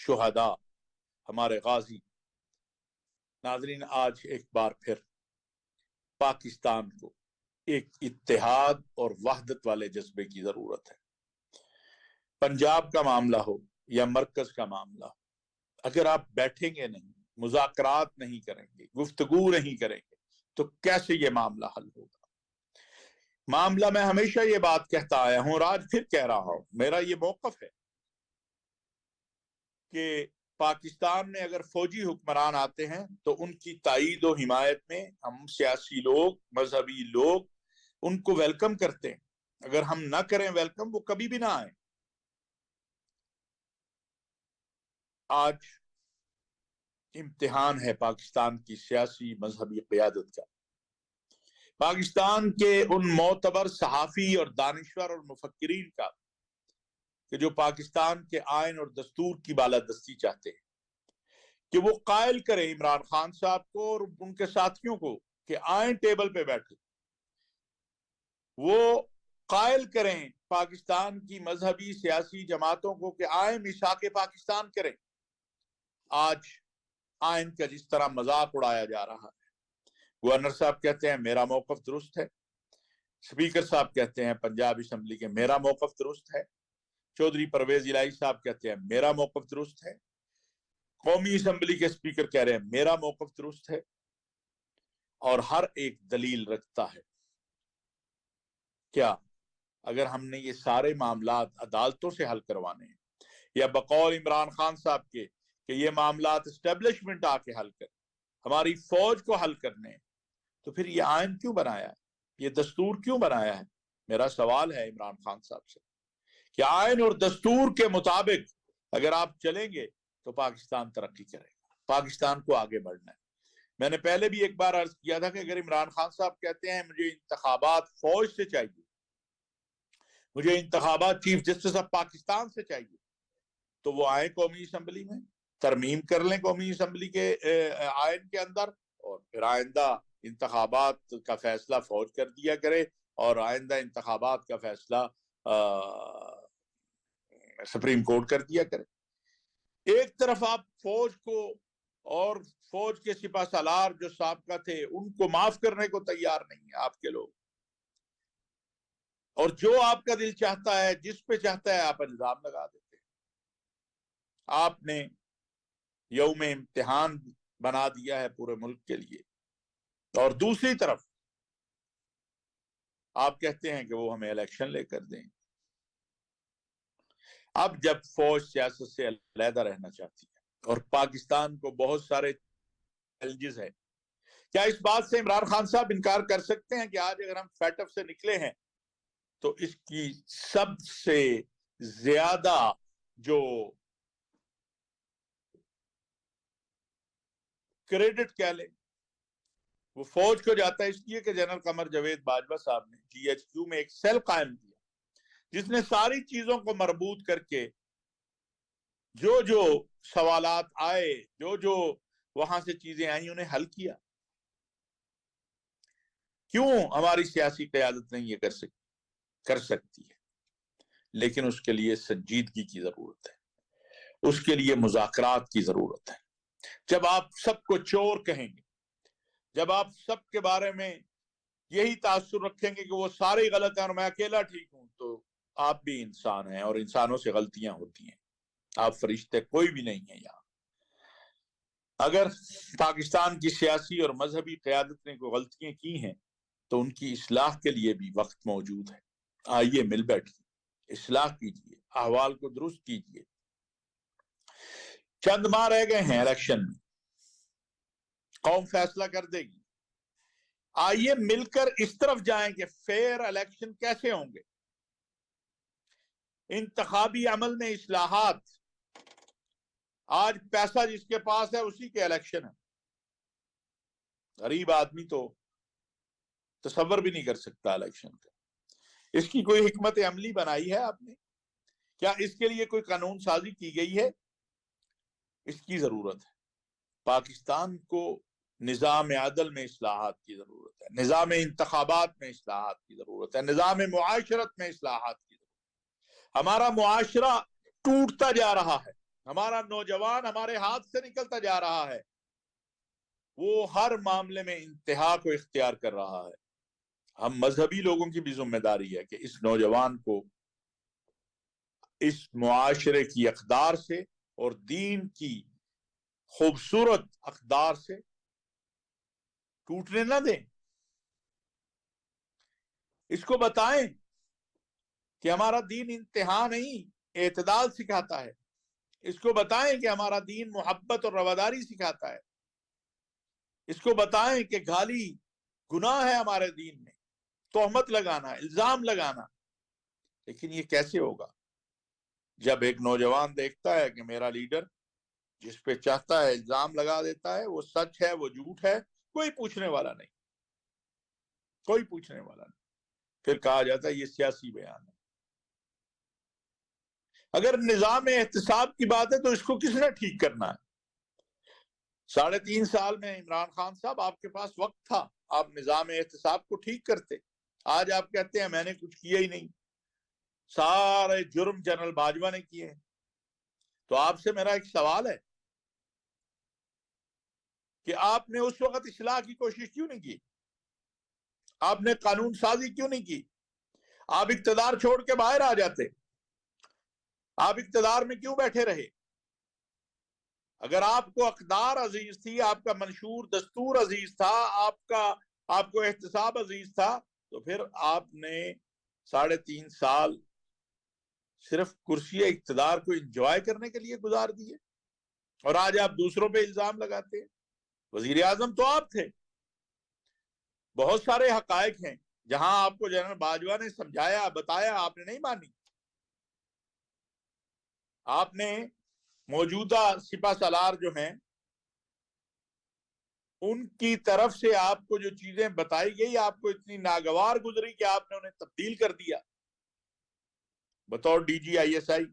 شہداء، ہمارے غازی۔ ناظرین، آج ایک بار پھر پاکستان کو ایک اتحاد اور وحدت والے جذبے کی ضرورت ہے۔ پنجاب کا معاملہ ہو یا مرکز کا معاملہ ہو، اگر آپ بیٹھیں گے نہیں، مذاکرات نہیں کریں گے، گفتگو نہیں کریں گے، تو کیسے یہ معاملہ حل ہوگا؟ معاملہ میں ہمیشہ یہ بات کہتا آیا ہوں اور آج پھر کہہ رہا ہوں، میرا یہ موقف ہے کہ پاکستان میں اگر فوجی حکمران آتے ہیں تو ان کی تائید و حمایت میں ہم سیاسی لوگ، مذہبی لوگ ان کو ویلکم کرتے ہیں۔ اگر ہم نہ کریں ویلکم، وہ کبھی بھی نہ آئیں۔ آج امتحان ہے پاکستان کی سیاسی مذہبی قیادت کا، پاکستان کے ان معتبر صحافی اور دانشور اور مفکرین کا کہ جو پاکستان کے آئین اور دستور کی بالادستی چاہتے ہیں، کہ وہ قائل کریں عمران خان صاحب کو اور ان کے ساتھیوں کو کہ آئیں ٹیبل پہ بیٹھے، وہ قائل کریں پاکستان کی مذہبی سیاسی جماعتوں کو کہ آئیں میثاق پاکستان کریں۔ آج آئین کا جس طرح مذاق اڑایا جا رہا ہے، گورنر صاحب کہتے ہیں میرا موقف درست ہے، سپیکر صاحب کہتے ہیں پنجاب اسمبلی کے میرا موقف درست ہے، چودھری پرویز الہی صاحب کہتے ہیں میرا موقف درست ہے، قومی اسمبلی کے سپیکر کہہ رہے ہیں میرا موقف درست ہے، اور ہر ایک دلیل رکھتا ہے۔ کیا اگر ہم نے یہ سارے معاملات عدالتوں سے حل کروانے ہیں، یا بقول عمران خان صاحب کے کہ یہ معاملات اسٹیبلشمنٹ آ کے حل کر، ہماری فوج کو حل کرنے ہیں، تو پھر یہ آئین کیوں بنایا ہے؟ یہ دستور کیوں بنایا ہے؟ میرا سوال ہے عمران خان صاحب سے کہ آئین اور دستور کے مطابق اگر آپ چلیں گے تو پاکستان ترقی کرے گا، پاکستان کو آگے بڑھنا ہے۔ میں نے پہلے بھی ایک بار عرض کیا تھا کہ اگر عمران خان صاحب کہتے ہیں مجھے انتخابات فوج سے چاہیے، مجھے انتخابات چیف جسٹس آف پاکستان سے چاہیے، تو وہ آئیں قومی اسمبلی میں، ترمیم کر لیں قومی اسمبلی کے آئین کے اندر، اور پھر آئندہ انتخابات کا فیصلہ فوج کر دیا کرے، اور آئندہ انتخابات کا فیصلہ سپریم کورٹ کر دیا کرے۔ ایک طرف آپ فوج کو اور فوج کے سپہ سالار جو سابقہ تھے ان کو معاف کرنے کو تیار نہیں ہیں آپ کے لوگ، اور جو آپ کا دل چاہتا ہے، جس پہ چاہتا ہے آپ الزام لگا دیتے ہیں۔ آپ نے یوم امتحان بنا دیا ہے پورے ملک کے لیے، اور دوسری طرف آپ کہتے ہیں کہ وہ ہمیں الیکشن لے کر دیں۔ اب جب فوج سیاست سے علیحدہ رہنا چاہتی ہے اور پاکستان کو بہت سارے چیلنجز ہے، کیا اس بات سے عمران خان صاحب انکار کر سکتے ہیں کہ آج اگر ہم فیٹ اف سے نکلے ہیں تو اس کی سب سے زیادہ جو کریڈٹ کہہ لیں وہ فوج کو جاتا ہے، اس لیے کہ جنرل قمر جاوید باجوہ صاحب نے جی ایچ کیو میں ایک سیل قائم کیا جس نے ساری چیزوں کو مربوط کر کے جو جو سوالات آئے، جو وہاں سے چیزیں آئیں، انہیں حل کیا۔ کیوں ہماری سیاسی قیادت نہیں یہ کر سکتی ہے؟ لیکن اس کے لیے سنجیدگی کی ضرورت ہے، اس کے لیے مذاکرات کی ضرورت ہے۔ جب آپ سب کو چور کہیں گے، جب آپ سب کے بارے میں یہی تاثر رکھیں گے کہ وہ سارے غلط ہیں اور میں اکیلا ٹھیک ہوں، تو آپ بھی انسان ہیں اور انسانوں سے غلطیاں ہوتی ہیں، آپ فرشتے کوئی بھی نہیں ہیں یہاں۔ اگر پاکستان کی سیاسی اور مذہبی قیادت نے کوئی غلطیاں کی ہیں تو ان کی اصلاح کے لیے بھی وقت موجود ہے۔ آئیے مل بیٹھیے، اصلاح کیجیے، احوال کو درست کیجیے۔ چند ماہ رہ گئے ہیں الیکشن میں، قوم فیصلہ کر دے گی۔ آئیے مل کر اس طرف جائیں کہ فیئر الیکشن کیسے ہوں گے، انتخابی عمل میں اصلاحات۔ آج پیسہ جس کے پاس ہے اسی کے الیکشن ہے، غریب آدمی تو تصور بھی نہیں کر سکتا الیکشن کا۔ اس کی کوئی حکمت عملی بنائی ہے آپ نے؟ کیا اس کے لیے کوئی قانون سازی کی گئی ہے؟ اس کی ضرورت ہے۔ پاکستان کو نظام عدل میں اصلاحات کی ضرورت ہے، نظام انتخابات میں اصلاحات کی ضرورت ہے، نظام معاشرت میں اصلاحات کی ضرورت ہے۔ ہمارا معاشرہ ٹوٹتا جا رہا ہے، ہمارا نوجوان ہمارے ہاتھ سے نکلتا جا رہا ہے، وہ ہر معاملے میں انتہا کو اختیار کر رہا ہے۔ ہم مذہبی لوگوں کی بھی ذمہ داری ہے کہ اس نوجوان کو اس معاشرے کی اقدار سے اور دین کی خوبصورت اقدار سے ٹوٹنے نہ دیں۔ اس کو بتائیں کہ ہمارا دین انتہا نہیں، اعتدال سکھاتا ہے۔ اس کو بتائیں کہ ہمارا دین محبت اور رواداری سکھاتا ہے۔ اس کو بتائیں کہ گالی گناہ ہے ہمارے دین میں، تہمت لگانا، الزام لگانا۔ لیکن یہ کیسے ہوگا جب ایک نوجوان دیکھتا ہے کہ میرا لیڈر جس پہ چاہتا ہے الزام لگا دیتا ہے، وہ سچ ہے، وہ جھوٹ ہے، کوئی پوچھنے والا نہیں، کوئی پوچھنے والا نہیں۔ پھر کہا جاتا ہے یہ سیاسی بیان ہے۔ اگر نظام احتساب کی بات ہے تو اس کو کس نے ٹھیک کرنا ہے؟ 3.5 سال میں عمران خان صاحب آپ کے پاس وقت تھا، آپ نظام احتساب کو ٹھیک کرتے۔ آج آپ کہتے ہیں میں نے کچھ کیا ہی نہیں، سارے جرم جنرل باجوہ نے کیے ہیں۔ تو آپ سے میرا ایک سوال ہے کہ آپ نے اس وقت اصلاح کی کوشش کیوں نہیں کی؟ آپ نے قانون سازی کیوں نہیں کی؟ آپ اقتدار چھوڑ کے باہر آ جاتے۔ آپ اقتدار میں کیوں بیٹھے رہے؟ اگر آپ کو اقدار عزیز تھی، آپ کا منشور دستور عزیز تھا، آپ کو احتساب عزیز تھا، تو پھر آپ نے 3.5 سال صرف کرسی اقتدار کو انجوائے کرنے کے لیے گزار دیے، اور آج آپ دوسروں پہ الزام لگاتے ہیں۔ وزیر اعظم تو آپ تھے۔ بہت سارے حقائق ہیں جہاں آپ کو جنرل باجوہ نے سمجھایا، بتایا، آپ نے نہیں مانی۔ آپ نے موجودہ سپہ سالار جو ہیں ان کی طرف سے آپ کو جو چیزیں بتائی گئی، آپ کو اتنی ناگوار گزری کہ آپ نے انہیں تبدیل کر دیا بطور D G I S I.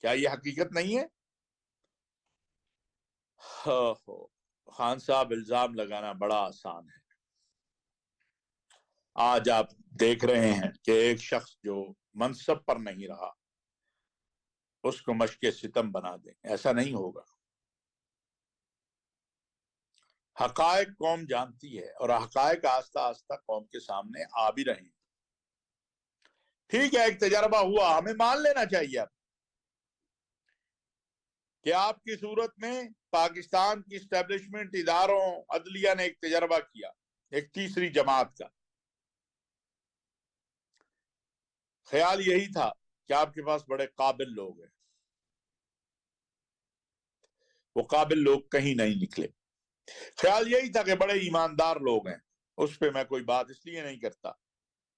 کیا یہ حقیقت نہیں ہے؟ خان صاحب، الزام لگانا بڑا آسان ہے۔ آج آپ دیکھ رہے ہیں کہ ایک شخص جو منصب پر نہیں رہا اس کو مشق ستم بنا دیں، ایسا نہیں ہوگا۔ حقائق قوم جانتی ہے، اور حقائق آہستہ آہستہ قوم کے سامنے آ بھی رہے ہیں۔ ٹھیک ہے، ایک تجربہ ہوا، ہمیں مان لینا چاہیے اب کہ آپ کی صورت میں پاکستان کی اسٹیبلشمنٹ، اداروں، عدلیہ نے ایک تجربہ کیا، ایک تیسری جماعت کا۔ خیال یہی تھا کہ آپ کے پاس بڑے قابل لوگ ہیں، وہ قابل لوگ کہیں نہیں نکلے۔ خیال یہی تھا کہ بڑے ایماندار لوگ ہیں، اس پہ میں کوئی بات اس لیے نہیں کرتا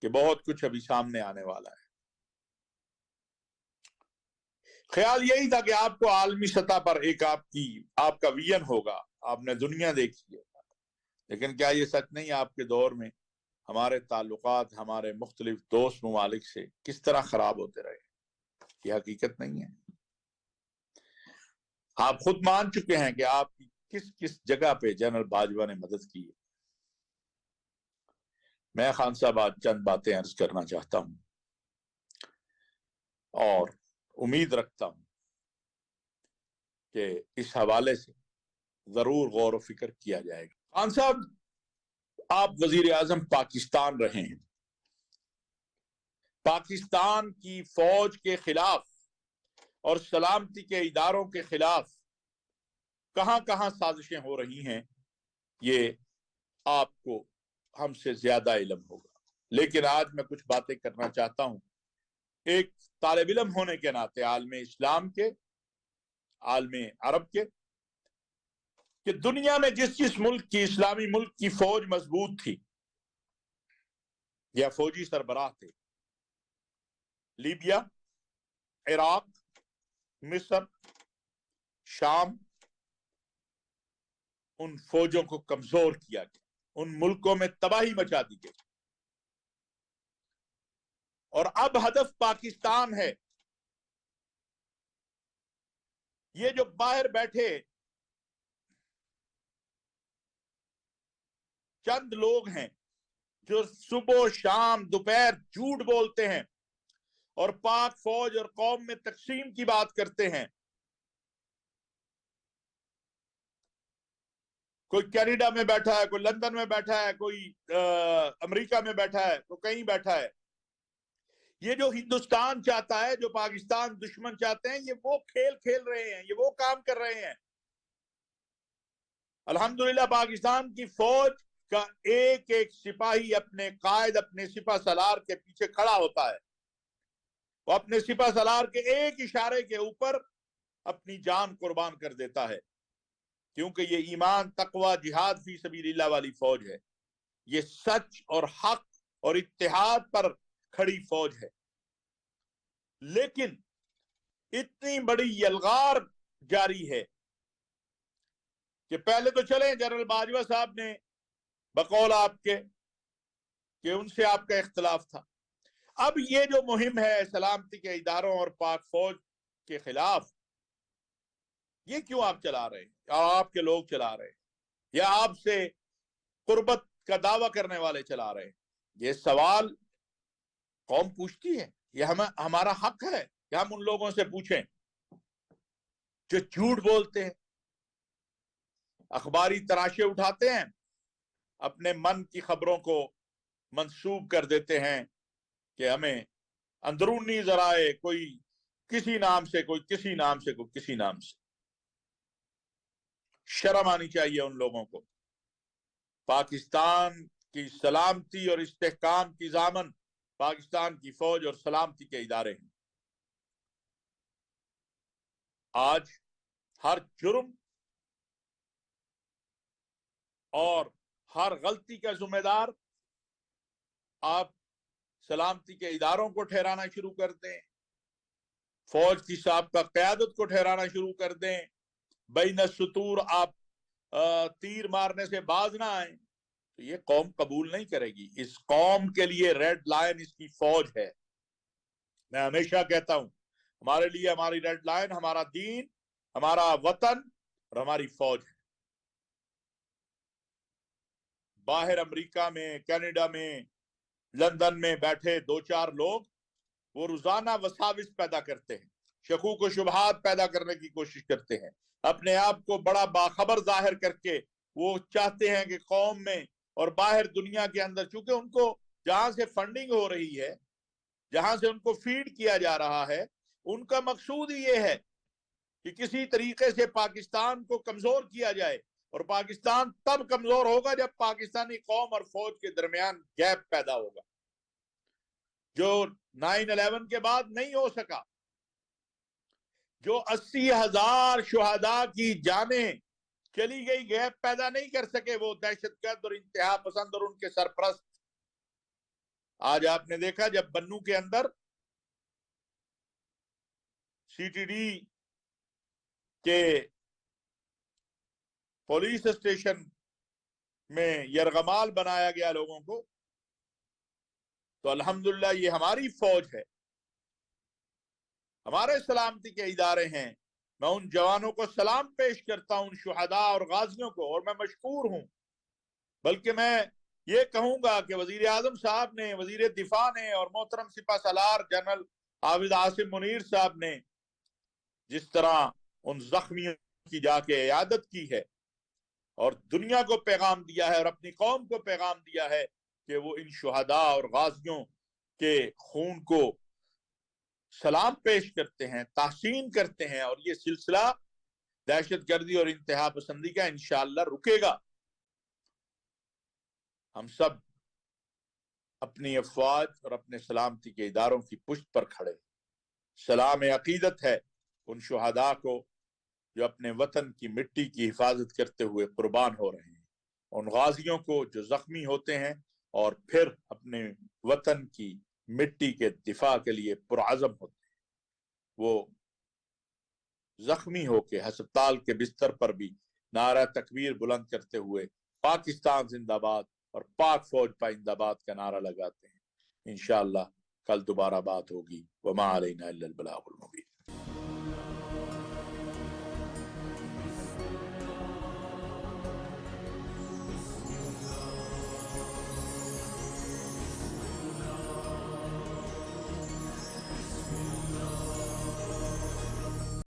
کہ بہت کچھ ابھی سامنے آنے والا ہے۔ خیال یہی تھا کہ آپ کو عالمی سطح پر ایک آپ کا ویژن ہوگا، آپ نے دنیا دیکھی ہے۔ لیکن کیا یہ سچ نہیں آپ کے دور میں ہمارے تعلقات ہمارے مختلف دوست ممالک سے کس طرح خراب ہوتے رہے؟ یہ حقیقت نہیں ہے؟ آپ خود مان چکے ہیں کہ آپ کی کس کس جگہ پہ جنرل باجوہ نے مدد کی ہے۔ میں خان صاحب آج چند باتیں عرض کرنا چاہتا ہوں، اور امید رکھتا ہوں کہ اس حوالے سے ضرور غور و فکر کیا جائے گا۔ خان صاحب، آپ وزیر اعظم پاکستان رہے ہیں، پاکستان کی فوج کے خلاف اور سلامتی کے اداروں کے خلاف کہاں کہاں سازشیں ہو رہی ہیں یہ آپ کو ہم سے زیادہ علم ہوگا۔ لیکن آج میں کچھ باتیں کرنا چاہتا ہوں ایک طالب علم ہونے کے ناطے، عالم اسلام کے، عالم عرب کے، کہ دنیا میں جس جس ملک کی، اسلامی ملک کی فوج مضبوط تھی یا فوجی سربراہ تھے، لیبیا، عراق، مصر، شام، ان فوجوں کو کمزور کیا گیا، ان ملکوں میں تباہی مچا دی گئی، اور اب ہدف پاکستان ہے۔ یہ جو باہر بیٹھے چند لوگ ہیں جو صبح شام دوپہر جھوٹ بولتے ہیں اور پاک فوج اور قوم میں تقسیم کی بات کرتے ہیں، کوئی کینیڈا میں بیٹھا ہے، کوئی لندن میں بیٹھا ہے، کوئی امریکہ میں بیٹھا ہے، کوئی کہیں بیٹھا ہے. یہ جو ہندوستان چاہتا ہے، جو پاکستان دشمن چاہتے ہیں، یہ وہ کھیل کھیل رہے ہیں، یہ وہ کام کر رہے ہیں. الحمدللہ پاکستان کی فوج کا ایک ایک سپاہی اپنے قائد، اپنے سپہ سالار کے پیچھے کھڑا ہوتا ہے. وہ اپنے سپہ سالار کے ایک اشارے کے اوپر اپنی جان قربان کر دیتا ہے، کیونکہ یہ ایمان، تقوی، جہاد فی سبیل اللہ والی فوج ہے. یہ سچ اور حق اور اتحاد پر کھڑی فوج ہے. لیکن اتنی بڑی یلغار جاری ہے کہ پہلے تو چلیں جنرل باجوہ صاحب نے بقول آپ کے کہ ان سے آپ کا اختلاف تھا. اب یہ جو مہم ہے سلامتی کے اداروں اور پاک فوج کے خلاف، یہ کیوں آپ چلا رہے ہیں، یا آپ کے لوگ چلا رہے ہیں، یا آپ سے قربت کا دعویٰ کرنے والے چلا رہے ہیں؟ یہ سوال قوم پوچھتی ہے. یہ ہمارا حق ہے کہ ہم ان لوگوں سے پوچھیں جو جھوٹ بولتے ہیں، اخباری تراشے اٹھاتے ہیں، اپنے من کی خبروں کو منسوب کر دیتے ہیں کہ ہمیں اندرونی ذرائع، کوئی کسی نام سے، کوئی کسی نام سے، کوئی کسی نام سے. شرم آنی چاہیے ان لوگوں کو. پاکستان کی سلامتی اور استحکام کی ضامن پاکستان کی فوج اور سلامتی کے ادارے ہیں. آج ہر جرم اور ہر غلطی کا ذمہ دار آپ سلامتی کے اداروں کو ٹھہرانا شروع کر دیں، فوج کی سابقہ قیادت کو ٹھہرانا شروع کر دیں، بین السطور آپ تیر مارنے سے باز نہ آئیں، تو یہ قوم قبول نہیں کرے گی. اس قوم کے لیے ریڈ لائن اس کی فوج ہے. میں ہمیشہ کہتا ہوں، ہمارے لیے ہماری ریڈ لائن ہمارا دین، ہمارا وطن اور ہماری فوج ہے. باہر امریکہ میں، کینیڈا میں، لندن میں بیٹھے دو چار لوگ وہ روزانہ وساوس پیدا کرتے ہیں، شکوک و شبہات پیدا کرنے کی کوشش کرتے ہیں، اپنے آپ کو بڑا باخبر ظاہر کر کے وہ چاہتے ہیں کہ قوم میں اور باہر دنیا کے اندر، چونکہ ان کو جہاں سے فنڈنگ ہو رہی ہے، جہاں سے ان کو فیڈ کیا جا رہا ہے، ان کا مقصود ہی یہ ہے کہ کسی طریقے سے پاکستان کو کمزور کیا جائے. اور پاکستان تب کمزور ہوگا جب پاکستانی قوم اور فوج کے درمیان گیپ پیدا ہوگا، جو 9/11 کے بعد نہیں ہو سکا. جو 80,000 شہداء کی جانیں چلی گئی، گیپ پیدا نہیں کر سکے وہ دہشت گرد اور انتہا پسند اور ان کے سرپرست. آج آپ نے دیکھا جب بنو کے اندر سی ٹی ڈی کے پولیس اسٹیشن میں یرغمال بنایا گیا لوگوں کو، تو الحمدللہ یہ ہماری فوج ہے، ہمارے سلامتی کے ادارے ہیں. میں ان جوانوں کو سلام پیش کرتا ہوں، ان شہداء اور غازیوں کو، اور میں مشکور ہوں. بلکہ میں یہ کہوں گا کہ وزیر اعظم صاحب نے، وزیر دفاع نے، اور محترم سپہ سالار جنرل عابد عاصم منیر صاحب نے جس طرح ان زخمیوں کی جا کے عیادت کی ہے اور دنیا کو پیغام دیا ہے اور اپنی قوم کو پیغام دیا ہے کہ وہ ان شہداء اور غازیوں کے خون کو سلام پیش کرتے ہیں، تحسین کرتے ہیں، اور یہ سلسلہ دہشت گردی اور انتہا پسندی کا انشاءاللہ رکے گا. ہم سب اپنی افواج اور اپنے سلامتی کے اداروں کی پشت پر کھڑے. سلام عقیدت ہے ان شہداء کو جو اپنے وطن کی مٹی کی حفاظت کرتے ہوئے قربان ہو رہے ہیں، ان غازیوں کو جو زخمی ہوتے ہیں اور پھر اپنے وطن کی مٹی کے دفاع کے لیے پرعزم ہوتے ہیں. وہ زخمی ہو کے ہسپتال کے بستر پر بھی نعرہ تکبیر بلند کرتے ہوئے پاکستان زندہ باد اور پاک فوج پائندہ باد کا نعرہ لگاتے ہیں. انشاءاللہ کل دوبارہ بات ہوگی. وما علینا الا البلاغ المبین.